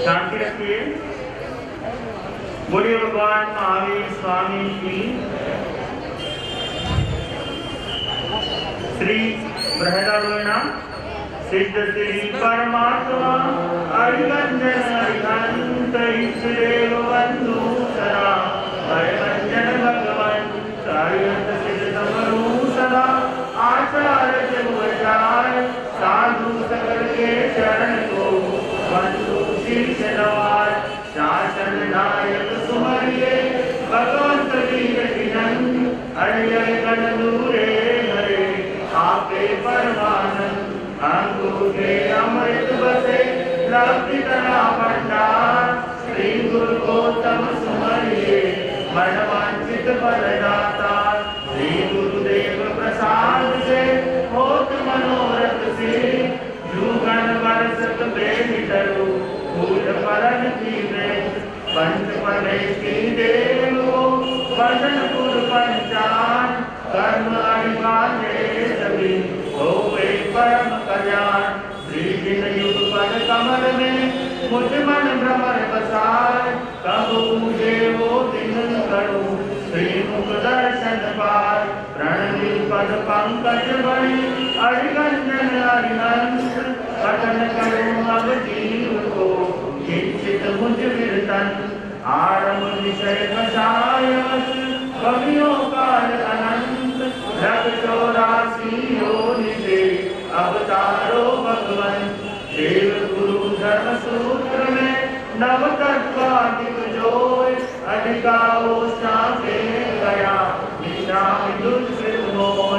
शांति रखिए। बोलिए भगवान महावीर स्वामी की। श्री बृहदारण्यक सिद्ध श्री परमात्मा अरिवंजन अरिहंत इष्टदेव बंधु सदा हरिवंजन भगवान अरिहंत सिद्ध समरू सदा आचार्य जगुचार साधु सकल के चरण को बंधु शीर्ष नवार शासन नायक सुमरिये भगवंत वीर विजन हरियर गण दूरे हरे आपे परमानंद अंगूठे अमृत बसे लब्धि तना भंडार श्री गुरु गौतम सुमरिये मनवांचित फलदाता श्री गुरुदेव प्रसाद से होत मनोरथ से जुगन वर्षत बेनि डरो फूल फलन की वृक्ष पंच परमेश की देवो वदन पुर पंचान कर्म अनिवार्य सभी हो एक परम कल्याण श्री जिन युग पद कमल में मुझ मन भ्रमर बसाए कब मुझे वो दिन करूं श्री मुख दर्शन पार प्रणवी पद पंकज बड़ी अरिगंजन अरिहंस पठन करूं अब जीव को किंचित मुझ विरतन आरंभ विषय कषायवश कवियों काल अनंत रग 84 योनि से अवतारो भगवन देव गुरु धर्म सूत्र में नव तत्वादिक जोय अधिकाओ शांति गया निशाम दुष्कृत मोह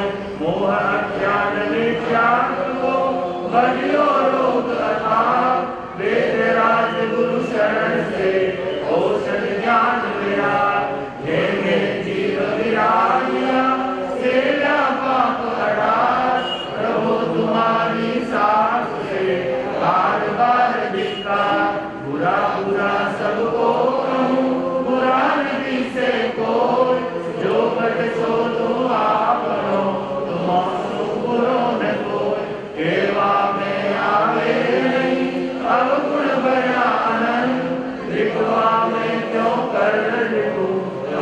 मोह अज्ञान विद्यान को बलियो रोग अथा वेद राज गुरु शरण से औषध ज्ञान विराट हे जीव विराजिया सेवा पाप हटा प्रभु तुम्हारी साथ से बार बार दिखा बुरा बुरा सबको कहूँ बुरा नहीं से कोई जो बट सो तुम आप करो तुम बुरो न कोई केवा में आवे नहीं अब गुण बना आनंद लिखवा में क्यों कर लिखूं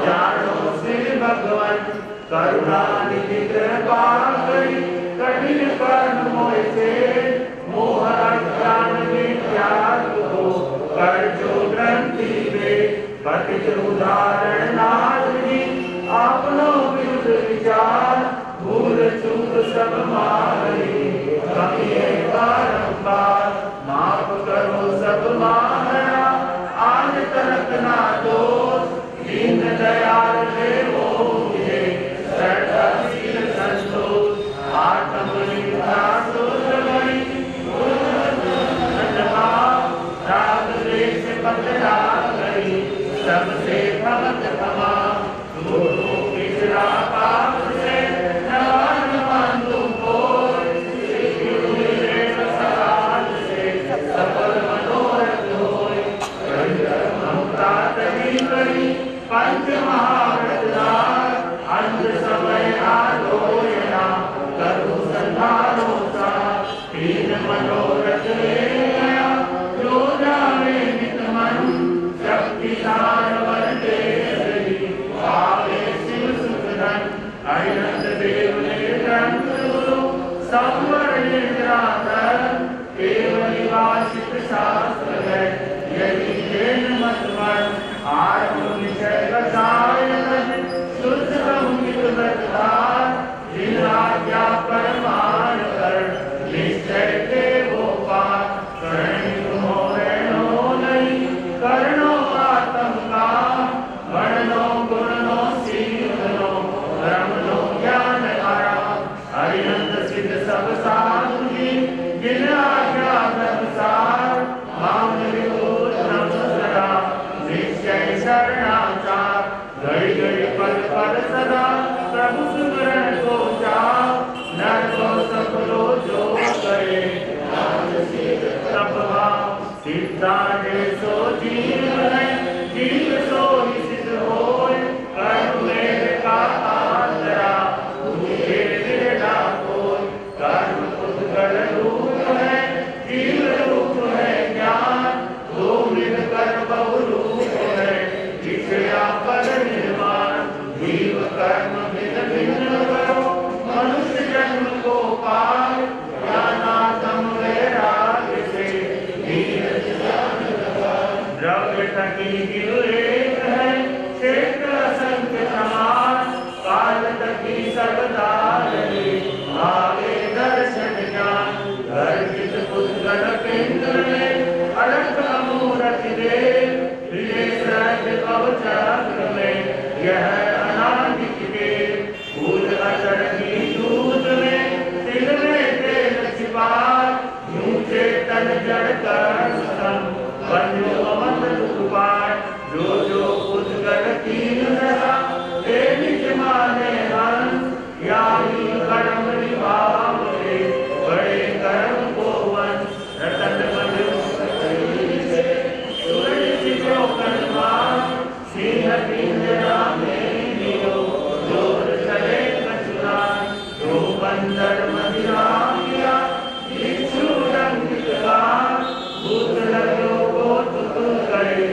जानो श्री भगवान करुणा निधि कृपा करी कठिन कर्म मोह से मोह अज्ञान विद्याग हो कर जो ग्रंथि में पतित उदाहरण नाथ जी आपनो विरुद्ध विचार भूल चूक सब मारी कभी बारंबार माफ करो सब महारा आज तक ना दोष दीन दयाल देवो मुझे श्रद्धाशील संतोष आत्मनिर्भर सुरमणि राग द्वेष पतरा करी सबसे भगत क्षमा गुरु पिछड़ा पाप से नवान बंधु कोय श्री गुरुदेव सहाय से सफल मनोरथ होय ममता तभी करी पंच महाव्रतदार अंध समय आलोचना करु संधारो सा तीन मनोरथ ले गया जो जावे नित मन शक्ति दान वर्ते श्री पावे शिव सुखधन अरिहंत देव ने ग्रंथ गुरु संवर निद्राधर केवल निवासित शास्त्र है यदि जैन मतवन आरंभ विषय कषायन शुद्ध संहित व्रतधार जिन आज्ञा परमान कर निश्चय के वो पार करणिक मोहनो नहीं करणो आत्मका वर्णनो गुणनो सीधनो ब्रह्मनो ज्ञान आरा अरिहंत सिद्ध सब साधु जी जिन आज्ञा अनुसार मामूली नमस्कारा निश्चय शरणाचार घड़ी घड़ी पल पल सदा प्रभु सुमरण को जाओ नर को सफलो जो करे तब भाव सीता सो जीव है जीव सो ही सिद्ध होय कर्म वेद का आंतरा तुझे विरला कोय कर्म उद्गल रूप है जीव रूप है ज्ञान दो द्रव्य थकी जीव एक है, क्षेत्र असंख्य समान, काल थकी सर्वदा रहे, आगे दर्शन ज्ञान, गर्जित पुष्कर केंद्र में, अड़क अमूरत देव, हृदय सहज कवचक्र में, यह अनादिक देव, फूल अचर की दूध में, तिल में तेल छिपाए, यूं चेतन जड़ कर सम, बंधु अमत दुख पाए, जो जो पुष्कर कीन दशा, ते निज माने हंस, यानी कर्म निभाव ले, बड़े कर्म को वंश, रतन मधु से, सूरज जो कलमान, सिंह पिंजरा में लियो, जोर चले कचुरान, जो बंदर मदिरा किया, भिक्षु रंगित कान, भूत लग्यो को तुतु करे,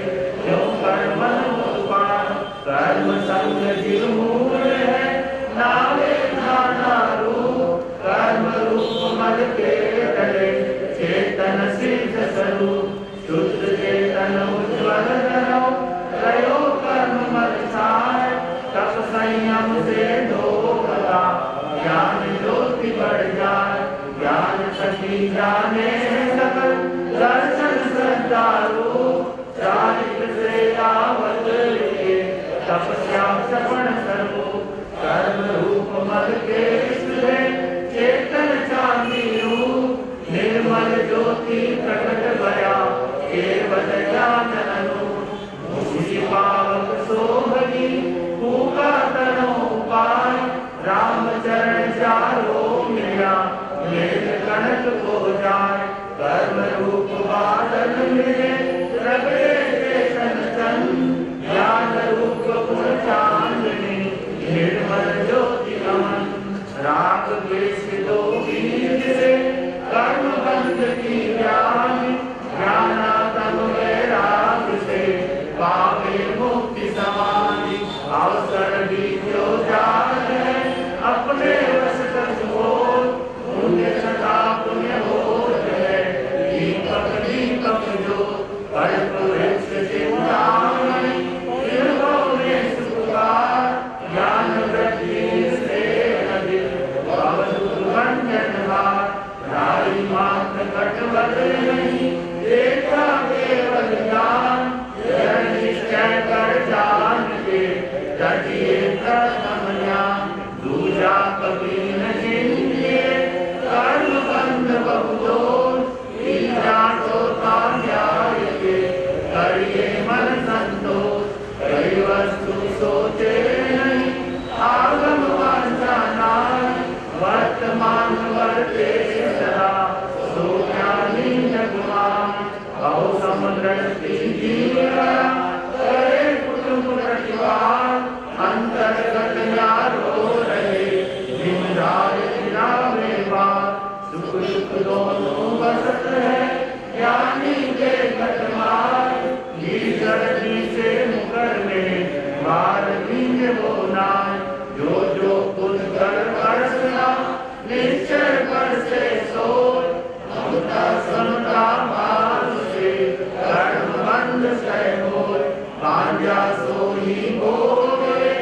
जो कर्मन उत्पान, कर्म संग जीव मूल है, नावे नाना रूप, कर्म रूप मद के तले, चेतन सिद्ध स्वरूप, शुद्ध चेतन उज्ज्वल धरो, त्रयो कर्म मद छाय, तप संयम से दो कला, ज्ञान ज्योति बढ़ जाए, ज्ञान सखी जाने सकल, दर्शन श्रद्धालु, चारित्र से आवत लिखे, तपस्या सपन करो, कर्म रूप मद के सुधे, चेतन चांदी रूप, निर्मल ज्योति प्रकट भया, केवल ज्ञान अनूप, मुझी पावक सोहनी, फूका तनो उपाय, राम चरण चारो मिला, मेघ कनक को जाए, कर्म रूप बादल मिले, रगड़े चेतन चंद, ज्ञान रूप गुण चांदनी, निर्मल ज्योति अमन, राग द्वेष दो बीज से, कर्म बंध की ज्ञान, ज्ञानातम वैराग से, पावे मुक्ति समाधि, अवसर भी जो जान है, अपने वश तक बोल, पुण्य सदा पुण्य बोध है, दीपक जो, कल्प वृक्ष चिंतामणि, निर्भव में सुखकार, ज्ञान वृद्धि से अधिक, भंजन हार, नारी मात्र कटवत नहीं, देखा केवल ज्ञान, यह निश्चय कर जान के, तजिए प्रथम ज्ञान, दूजा कभी न चिंतिए, कर्म बंध बहुदोष, तीजा सोता न्याय के, करिए मन संतोष, कई वस्तु सोचे नहीं, आगम वांछा नाय, वर्तमान वर्ते सदा, सो ज्ञानी जगमान, बहु समुद्र जीव करे कुटुंब प्रतिवान, अंतर्गत यारो रहे, जिम्मेदार जिलावे बात, सुख दुख दोनों बसत है, ज्ञानी के घटमार, ईश्वर जी से मुकर में, मार बीज वो नाय, जो जो कुछ कर करसना, निश्चय कर से सोच, ममता समता मान से, कर्म बंध सह होय, पांजा सोई बोले,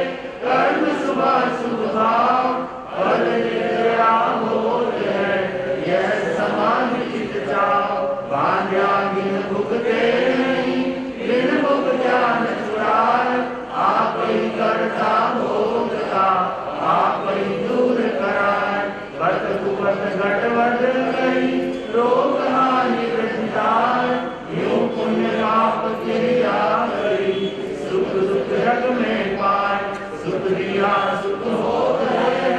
कर्म सुबह सुभाव, फल निद्रा मोल है, यह समाधि चित चाव, पांजा बिन भुगते नहीं, बिन भुग ज्ञान छुड़ाए, आप ही करता भोगता, आप ही दूर कराए, बत कुपत घटवत गई, रोग हानि वृद्धाय, यूं पुण्य पाप क्रिया करी, सुख दुख जग में पाए, सुख दिया सुख होत है,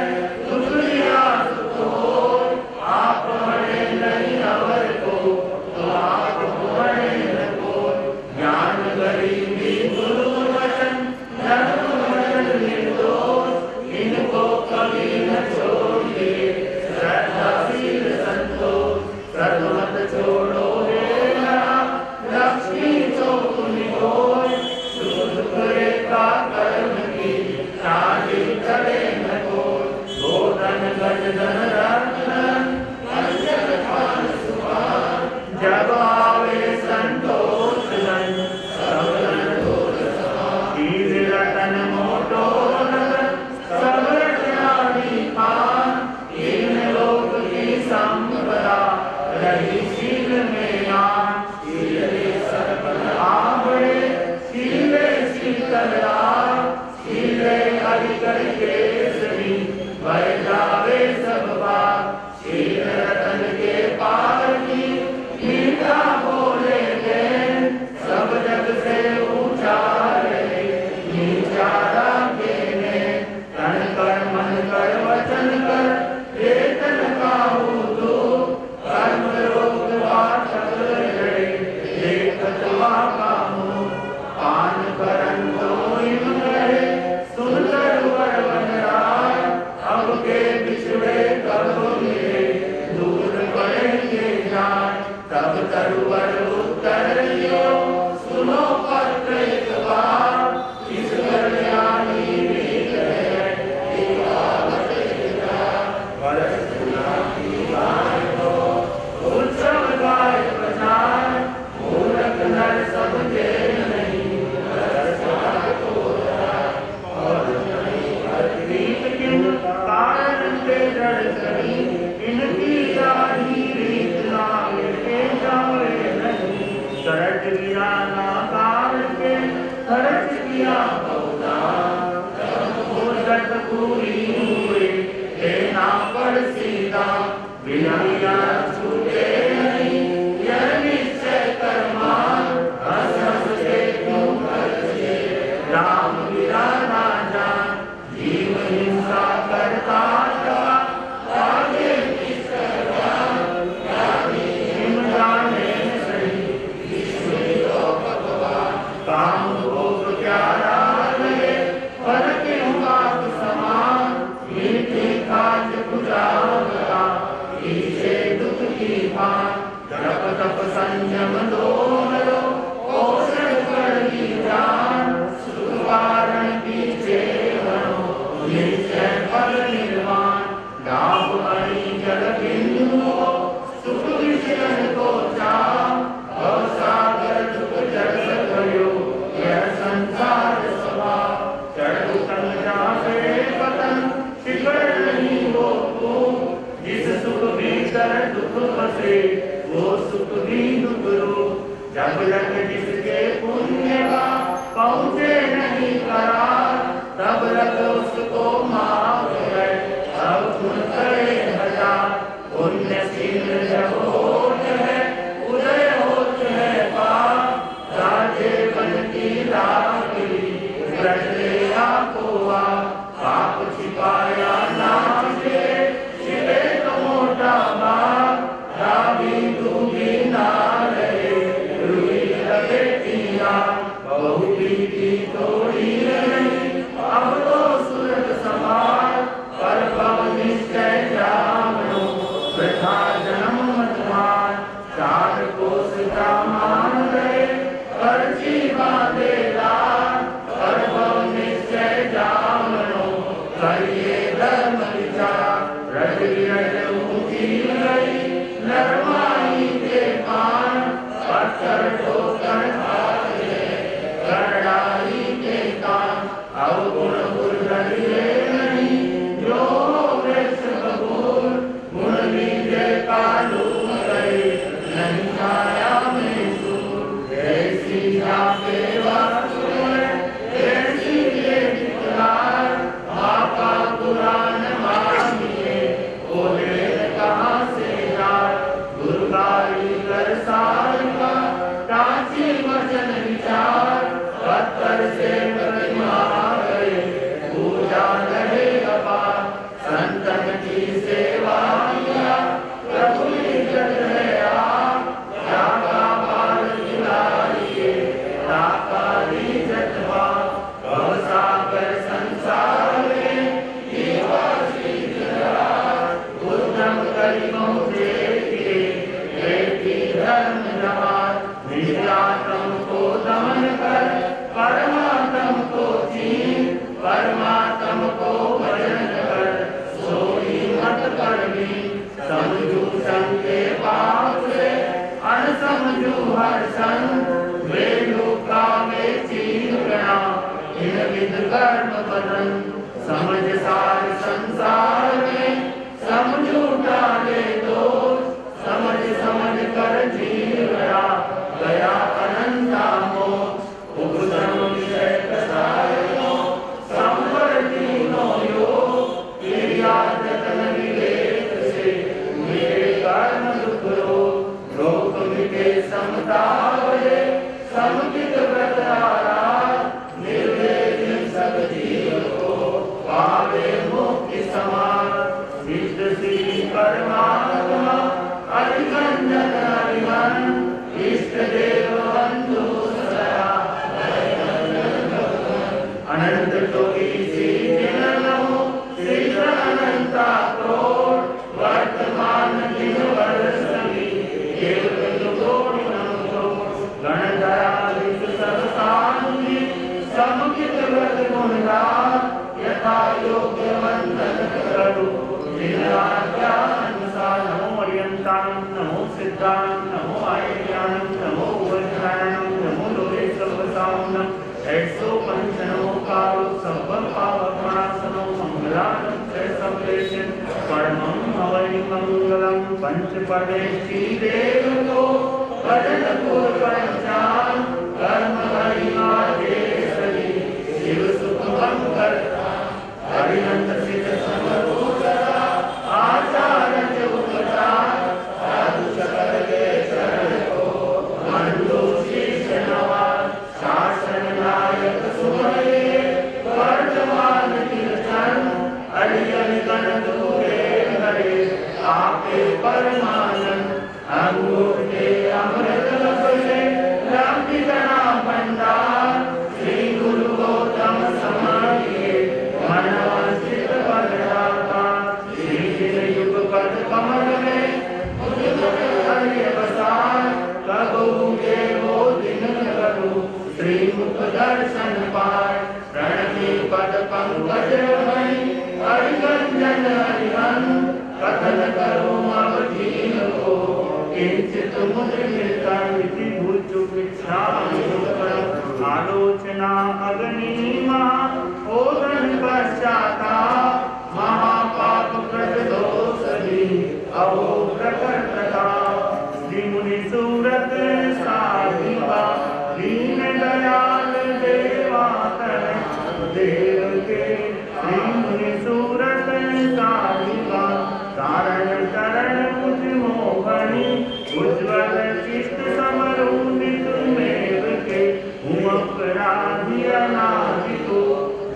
दुख दिया सुख होय, आप बड़े नहीं अवर को, तो आप बड़े न कोय, ज्ञान गरीबी गुरु वचन, धर्म वचन निर्दोष, इनको कभी न छोड़िए, श्रद्धाशील संतोष, सर्वमत छोड़ो हे नरा, लक्ष्मी चौक निकोय, सुख दुख रेखा कर्म की, शादी पर उत्तर दियो, सुनो पत्र एक बार, इस कल्याणी रीत है, एकावत विचार, वर्ष गुना की गाय हो, उत्सव गाय प्रचार, मूर्ख नर समझे नहीं, रसवार को धरा, और नहीं प्रतीक किन कारण से जड़ सही, इनकी जाही रीत लागे के जावे नहीं, करट गिरा ना काल के, खर्च किया बहुदान, जब मुद्दत पूरी हुई, देना पड़ सीधा, बिना छूटे नहीं, यह निश्चय कर्मान, हंस हंस के क्यों खर्चे, राम गिरा ना जान, जीव हिंसा करता था, आगे किस करवान, हिम जाने सही, ईश्वरी तो भगवान, काम भोग प्यारा लगे, फल क्यों बात समान, मीठी खाज बुझावता, पीछे दुख की पान, जप तप संयम दोन लो, पोषण करी जान, सुख कारण पीछे बनो, निश्चय फल निर्माण, लाभ अणि जल बिंदु हो, सुख विचरण को चाह, भवसागर दुख जल भयो, यह संसार स्वभाव, चढ़ उतन जाए पतन, शिखर नहीं वो तुम, जिस सुख भीतर दुख बसे, वो सुख भी दुख रूप, जब लग जिसके पुण्य का पहुँचे नहीं करार, तब लग उसको माफ है, अब गुण करे हजार, पुण्यशील जब होत है, उदय होत है पाप, राजे बन की लागी, व्रत ले आपको पाप छिपाया नाम से, छिपे तो मोटा बाप, रावी दूंगी ना रहे, रुई लपेटिया, बहु प्रीति तोड़ी नहीं, अब तो सुरत समार, पर भव निश्चय जामनो, वृथा जन्म मत मार, चार कोस मान गए, पर्ची बांधे लाल, पर भव निश्चय जामनो, करिए धर्म विचार, रज विरज ऊंची गई, नरमाई के पान, पत्थर ठोकर खाते, करड़ाई के कान, अवगुण बुर्दले नहीं, जो वृक्ष बबूल, गुण लीजे कालू गए, नहीं छाया में सूर, ऐसी जाके वासुर, ऐसी ये दिखलार, आपा पुराण मानिए, बोले कहाँ से यार, दुर्गारी कर सारिका, कांची वचन विचार, पत्थर से प्रतिमा गए, पूजा रहे अपार, संतन की सेवा किया, प्रभु इज्जत है आप, जाका पार खिलाइए, ताकारी जतवा, भवसागर संसार में, जीवासी जरा, उद्यम करी पहुँचे थे, बेटी धर्म जवान, नित्यात्म को दमन कर, परमात्म को चीन, परमात्म को भजन कर, सोई मत कर भी, समझू संग के पाप से, अनसमझू हर संग, वे लुका में चीन गया, इन विध कर्म बदन, समझ सार संसार में, समझू डाले दोष, समझ समझ कर जीव गया अनंता मोक्ष, उपद्रव विषय कसायो, संवर तीनों योग, क्रिया जतन विवेक से, मेरे कर्म दुख रोग मिटे समता बजे, समुचित व्रत आराध, निर्वेद सब जीव को पावे रुद्राणं नमो आयज्ञानं नमो वज्राणं नमो लोके सर्वसावनं ऐसो पंचनमोकारो सर्वपावनाशनो मंगलानं च सर्वेशं परमं हवै मंगलं पंचपदेशी देवतो भजन पूर्वपंचान कर्म महिमा देशरी शिव सुखं करता हरिनंद सिद्ध समरूपता आचार्य उपचार साधु सकल के शरण को मंदोषी शनवार शासन नायक सुमरे वर्तमान कीर्तन अरियन गण दूरे हरे आपे परमानंद अंगूठे अमृत लपटे रामपितना भंडार श्री गुरु गौतम समाधिये मनवांचित पददाता श्री जिन युग पद कमल में मुझ हरि बसार कबहू के वो दिन करूं श्री मुख दर्शन पाए प्रणति पद पंकज हरि हरिगंजन हरिहन कथन करूं अब दीन को किंचित मुद्र कीर्तन इति भूचुक इच्छामि दुःखम् आलोचना अग्निमा ओदन पश्चाताप महापाप कृत दोषहि अहो प्रकटता श्री मुनि सूरत साधिका दीन दयाल देवातर देव के श्री मुनि सूरत साधिका कारण करण कुछ मोहनी उज्ज्वल चित्त समरूपित मेव के अपराधी अनादिको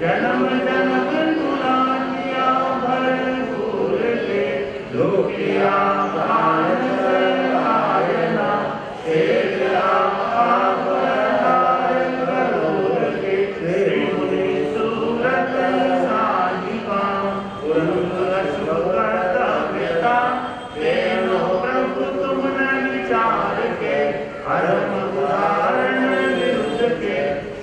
जन्म जन्म गुनाहिया भरपूर के लोकिया प्राण आयना तेरा अपराध करोड़ के श्री मुनि सूरत साधिका प्रभु तुम न विचार के हरम उदाहरण विरुद्ध के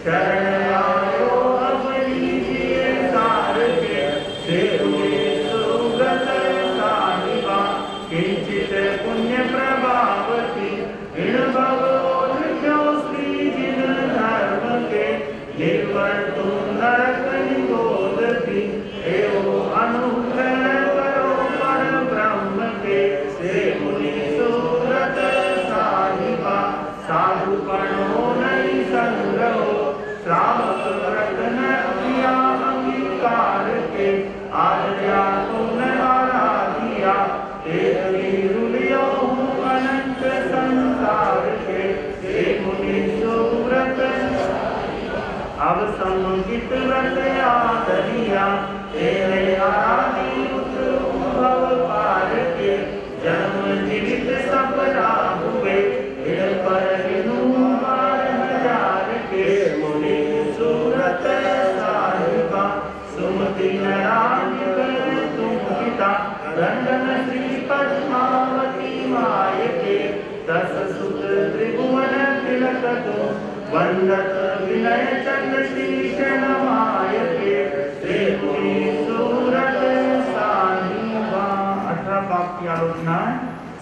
शरण आयो अब लीजिए सार के सूरत साहिबा किंचित पुण्य प्रभावती इन भगवों क्यों श्री जिन धर्म के निर्वर तुम नरक निगोदती एवं अनुग्रह करो पर ब्रह्म के श्री मुनि सूरत साहिबा साधु कणो नहीं संग्रहो श्रावक व्रत न किया अंगीकार के आर्या तुमने आराधिया एक वीरुलियो हूँ अनंत संसार के श्री मुनि सूरत अब संगित व्रत आदरिया तेरे आदि उद्भव पार के जन्म जीवित सब हुए पर हजार के मुनि सूरत साहिबा सुमति नारायण तुम पिता रंजन श्री पद्मावती माय के दस सुत त्रिभुवन तिलक दो वंदत विनय चंद्र शीश नमाय के श्री मुनि सूरत साहिबा। 18 पाप की आलोचना है।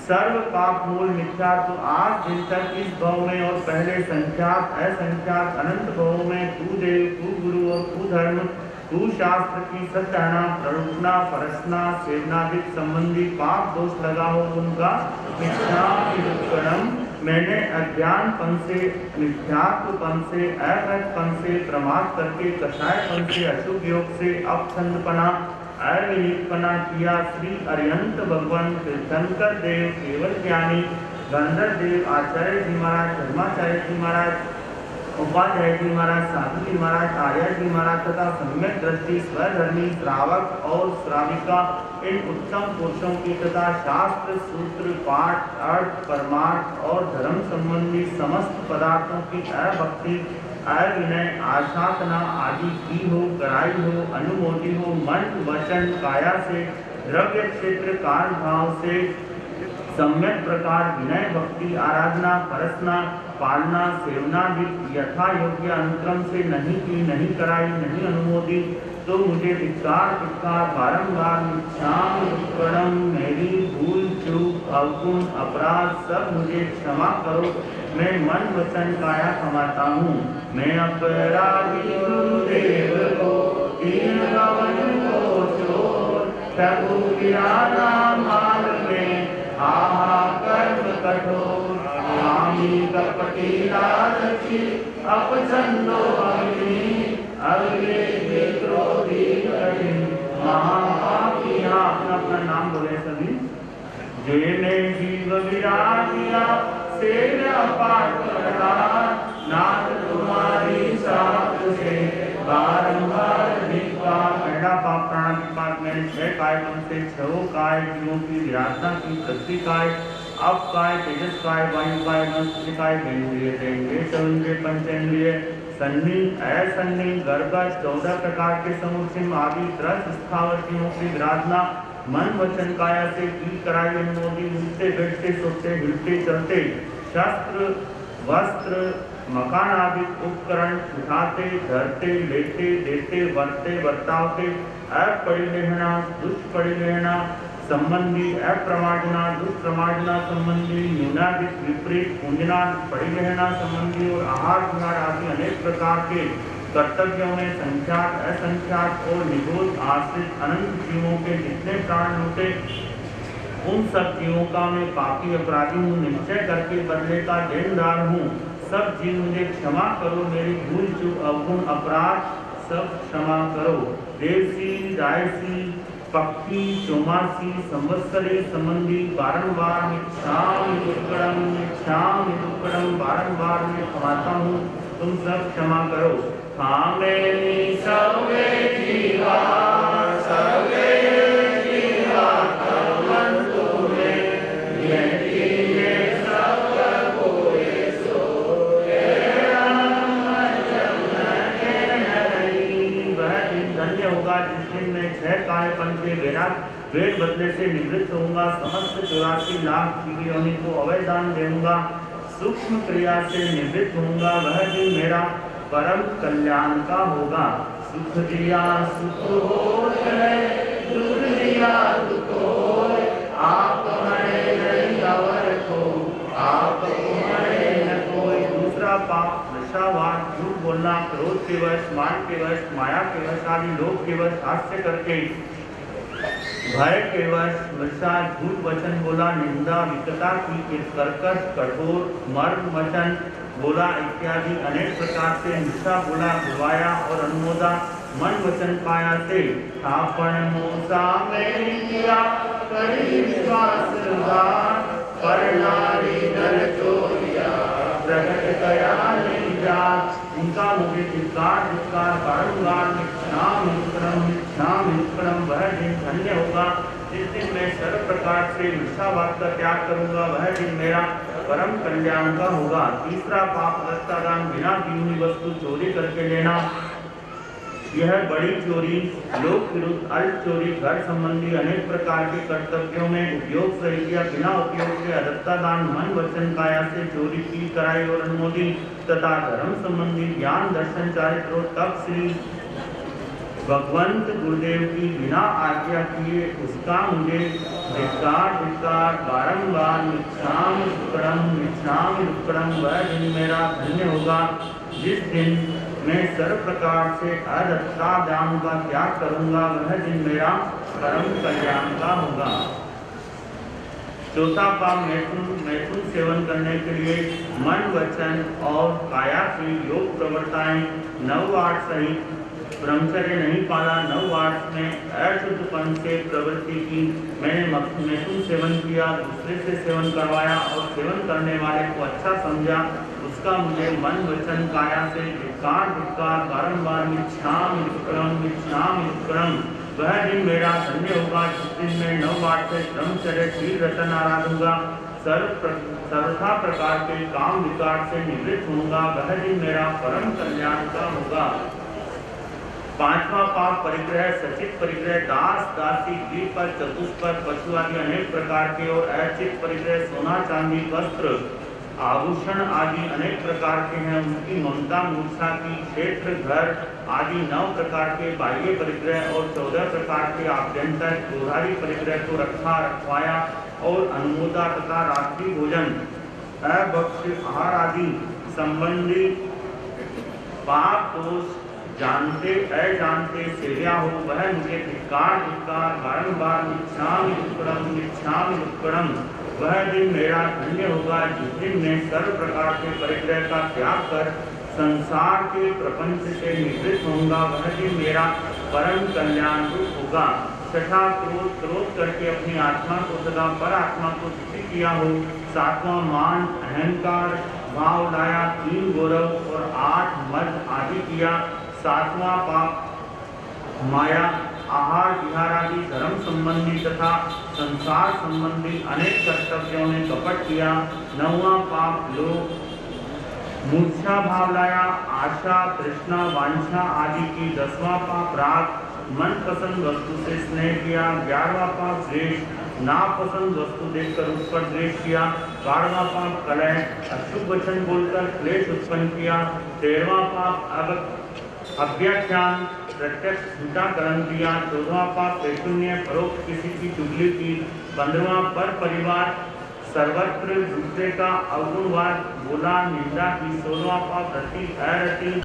सर्व पाप मूल मिथ्यात्व आज दिन तक इस भव में और पहले संख्यात असंख्यात अनंत भवों में तू देव तू गुरु और तू धर्म तू शास्त्र की सत्याना प्ररूपना परसना सेवनादिक संबंधी पाप दोष लगा हो उनका मिथ्यापन मैंने अज्ञानपन से मिथ्यात्वपन से अवैधपन से प्रमाद करके कषायपन से अशुभ योग से अपछंदपना अविनीतपना किया। श्री अरिहंत भगवान तीर्थंकर देव केवल ज्ञानी गंधर्व देव आचार्य जी महाराज धर्माचार्य जी महाराज उपाध्याय जी महाराज साधु जी महाराज आर्य जी महाराज तथा सम्यक दृष्टि स्वधर्मी श्रावक और श्राविका इन उत्तम पुरुषों की तथा शास्त्र सूत्र पाठ अर्थ परमार्थ और धर्म संबंधी समस्त पदार्थों की अभक्ति अविनय आशातना आदि की हो कराई हो अनुमोदी हो मन वचन काया से द्रव्य क्षेत्र काल भाव से सम्यक प्रकार विनय भक्ति आराधना परसना पालना सेवना भी यथा योग्य अनुक्रम से नहीं की नहीं कराई नहीं अनुमोदी तो मुझे धिक्कार धिक्कार बारंबार मिच्छामि दुक्कडम। मेरी भूल चूक अवगुण अपराध सब मुझे क्षमा करो। मैं मन वचन काया कमाता हूँ। मैं अपराधी गुरुदेव को दीन भवन को चोर प्रभु गिराना मार्ग में आहा कर्म कठोर। स्वामी कपटी लालची अपचंदो अग्नि अग्नि विक्रोधी कठिन महापापी। अपना अपना नाम बोले सभी। जे में जीव विराजिया सेव्या पाठ नाथ तुम्हारी साथ से बारंबार भिक्षा। पहला पाप प्राणाधिपात मैंने 6 कायकों से 6 काय जीवों की विराधना की। पृथ्वी काय, अप काय, तेजस काय, वायु काय, वनस्पति काय, इंद्रिय, देंगे चौंद्रिय, पंचेंद्रिय, सन्नी असन्नी गर्भज 14 प्रकार के समुचिम आदि 10 स्थावर जीवों की विराधना। मन वचन काया से की कराई अनुमोदी। उठते बैठते सोते हिलते चलते शस्त्र वस्त्र मकान आदि उपकरण उठाते धरते लेते देते वर्ते वर्तावते अपड़ी लेना दुष्पड़ी लेना संबंधी अप्रमार्जना दुष्प्रमार्जना संबंधी न्यूनाधिक विपरीत पूंजना पड़ी रहना संबंधी और आहार विहार आदि अनेक प्रकार के कर्तव्यों में संख्यात असंख्यात और निगोद आश्रित अनंत जीवों के जितने प्राण होते उन सब जीवों का मैं पापी अपराधी हूँ। निश्चय करके बदले का देनदार हूँ। सब जीव मुझे क्षमा करो। मेरी भूल चूक अवगुण अपराध सब क्षमा करो। देवसी रायसी पक्की चौमासी संवत्सरी संबंधी बारंबार मिच्छामि दुक्कडम बारंबार मैं क्षमाता हूँ। तुम सब क्षमा करो। कामेनि सर्वे जीवा कर्मन्तु मे यदि ये सब कोई सो वह दिन धन्य होगा जिस दिन मैं 6 कायपन के वेद बदले से निवृत्त होऊंगा। समस्त 84 लाख जीवी योनि को अवैदान देऊंगा। सूक्ष्म क्रिया से निवृत्त होऊंगा। वह दिन मेरा परम कल्याण का होगा। सुख दिया सुख होए दुख दिया दुख होए आप मरे नहीं अवर को आप मरे न कोई। दूसरा पाप नशावाद झूठ बोलना क्रोध के वश मान के वश माया के वश आदि लोभ के वश हास्य करके भय के वश मृषा झूठ वचन बोला निंदा विकता की कर्कश कठोर मर्म वचन बोला इत्यादि अनेक प्रकार से निष्ठा बोला बुवाया और अनुमोदा मन वचन काया से स्थापन मोसा में किया करी विश्वास पर नारी दल चोरिया प्रकट कया नहीं जा। उनका मुझे धिक्कार बारंबार मिच्छामि दुक्कडम। वह दिन धन्य होगा जिस दिन मैं सर्व प्रकार से मिथ्यावाद का त्याग करूंगा। वह दिन मेरा परम कल्याण का होगा। तीसरा पाप दस्तादान बिना दी हुई वस्तु चोरी करके लेना। यह बड़ी चोरी लोक विरुद्ध अल्प चोरी घर संबंधी अनेक प्रकार के कर्तव्यों में उपयोग सहित या बिना उपयोग से अदत्तादान मन वचन काया से चोरी की कराई और अनुमोदी तथा धर्म संबंधी ज्ञान दर्शन चारित्र और तप श्री भगवंत गुरुदेव की बिना आज्ञा किए उसका मुझे धिक्कार बारंबार मिच्छामि दुक्कडम। वह दिन मेरा धन्य होगा जिस दिन मैं सर्व प्रकार से अदत्तादान का त्याग करूंगा। वह दिन मेरा परम कल्याण का होगा। चौथा पाप मैथुन सेवन करने के लिए मन वचन और काया की योग प्रवर्ताएं 9-8 सहित ब्रह्मचर्य नहीं पाला। 9-8 में अशुद्धपन से प्रवृत्ति की। मैंने मैथुन सेवन किया दूसरे से सेवन करवाया और सेवन करने वाले को अच्छा समझा। उसका मुझे मन वचन काया से धिक्कार बारंबार मिच्छामि दुक्कडम। वह दिन मेरा धन्य होगा जिस दिन मैं 9-8 से ब्रह्मचर्य शील रतन आराधूंगा। सर्वथा प्रकार के काम विकार से निवृत्त होऊंगा। वह दिन मेरा परम कल्याण का होगा। पांचवा पाप परिग्रह सचित परिग्रह दास दासी द्विपद चतुष्पद पशु आदि अनेक प्रकार के और अचित परिग्रह सोना चांदी वस्त्र आभूषण आदि अनेक प्रकार के हैं, उनकी ममता मूर्छा की, क्षेत्र घर आदि 9 प्रकार के बाह्य परिग्रह और 14 प्रकार के आभ्यंतर क्रोधादि परिग्रह को रखा रखवाया और अनुमोदा तथा रात्रि भोजन अभक्ष्य आहार आदि संबंधी पाप दोष जानते अजानते सेव्या हो, वह मुझे धिक्कार धिक्कार बारंबार मिच्छामि दुक्कडम वह दिन मेरा धन्य होगा जिस दिन मैं सर्व प्रकार के परिग्रह का त्याग कर संसार के प्रपंच से निवृत्त होऊंगा। वह दिन मेरा परम कल्याण रूप होगा। छठा क्रोध करके अपनी आत्मा को तथा पर आत्मा को दुखी किया हो। 7वां मान अहंकार भाव लाया, 3 गौरव और 8 मद आदि किया। 7वां पाप माया आहार विहार आदि धर्म संबंधी तथा संसार संबंधी अनेक कर्तव्यों ने कपट किया। 9वां पाप लोभ मूर्छा भाव लाया, आशा तृष्णा वांछा आदि की। 10वां पाप राग मनपसंद वस्तु से स्नेह किया। 11वां पाप द्वेष नापसंद वस्तु देखकर उस पर द्वेष किया। 12वां पाप कलह अशुभ वचन बोलकर क्लेश उत्पन्न किया। 13वां पाप अव्याख्यान प्रत्यक्ष झूठा कर्म किया। 14वां पाप वैकुण्य परोक्ष किसी की चुगली की। 15वां पर परिवार सर्वत्र दूसरे का अवगुणवाद बोला निंदा की। 16वां पाप रति अरति